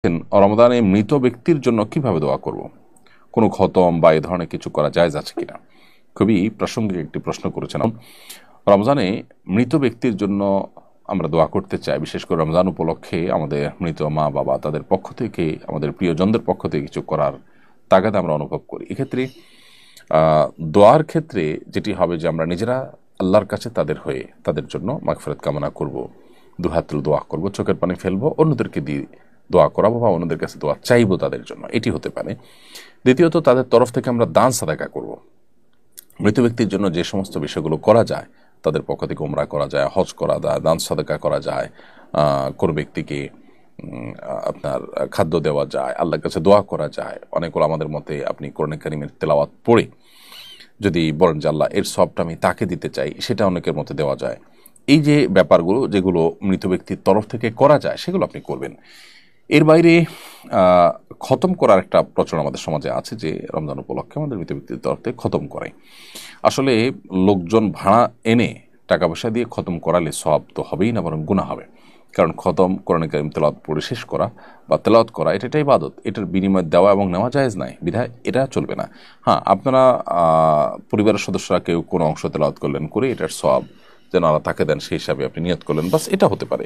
রমাদানে মৃত ব্যক্তির জন্য কিভাবে দোয়া করব? কোনো খতম বা এই ধরনের কিছু করা জায়েজ আছে কিনা? খুবই প্রাসঙ্গিক একটি প্রশ্ন করেছেন। রমজানে মৃত ব্যক্তির জন্য আমরা দোয়া করতে চাই, বিশেষ করে রমজান উপলক্ষে আমাদের মৃত মা বাবা তাদের পক্ষ থেকে, আমাদের প্রিয়জনদের পক্ষ থেকে কিছু করার তাগাদা আমরা অনুভব করি। এক্ষেত্রে দোয়ার ক্ষেত্রে যেটি হবে যে আমরা নিজেরা আল্লাহর কাছে তাদের হয়ে তাদের জন্য মাগফিরাত কামনা করব, দুহাত তুলে দোয়া করব, চোখের পানি ফেলবো, অন্যদেরকে দিয়ে দোয়া করাবো বা অন্যদের কাছে দোয়া চাইবো তাদের জন্য, এটি হতে পারে। দ্বিতীয়ত, তাদের তরফ থেকে আমরা দান সাদাকা করব। মৃত ব্যক্তির জন্য যে সমস্ত বিষয়গুলো করা যায়, তাদের পক্ষ থেকে উমরা করা যায়, হজ করা যায়, দান সাদাকা করা যায়, কোনো ব্যক্তিকে আপনার খাদ্য দেওয়া যায়, আল্লাহর কাছে দোয়া করা যায়। অনেকগুলো আমাদের মতে আপনি কোরআন কারীমের তেলাওয়াত পড়ে যদি বলেন যে আল্লাহ এর সবটা আমি তাকে দিতে চাই, সেটা অনেকের মতে দেওয়া যায়। এই যে ব্যাপারগুলো যেগুলো মৃত ব্যক্তির তরফ থেকে করা যায়, সেগুলো আপনি করবেন। এর বাইরে খতম করার একটা প্রচলন আমাদের সমাজে আছে, যে রমজান উপলক্ষে আমাদের মৃত ব্যক্তির তরফ থেকে খতম করে। আসলে লোকজন ভাড়া এনে টাকা পয়সা দিয়ে খতম করালে সওয়াব তো হবেই না, বরং গুনাহ হবে। কারণ খতম কোরআন কারীম তেলাওয়াত পড়ে শেষ করা বা তেলাওয়াত করা এটা একটা ইবাদত, এটার বিনিময় দেওয়া এবং নেওয়া জায়েজ নাই, বিধায় এটা চলবে না। হ্যাঁ, আপনারা পরিবারের সদস্যরা কেউ কোনো অংশ তেলাওয়াত করলেন, করে এটার সওয়াব যেন আল্লাহ তাকে দেন সেই হিসাবে আপনি নিয়ত করলেন, বাস এটা হতে পারে।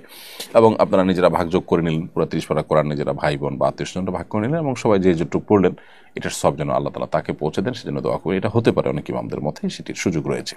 এবং আপনারা নিজেরা ভাগযোগ করে নিলেন, পুরো 30 পারা কোরআন নিজেরা ভাই বোন বা আত্মীয় স্বজনরা ভাগ করে নিলেন, এবং সবাই যে যেটুকু পড়লেন এটার সব যেন আল্লাহ তাআলা তাকে পৌঁছে দেন, সেজন্য দোয়া করে, এটা হতে পারে অনেক ইমামদের মতে, সেটির সুযোগ রয়েছে।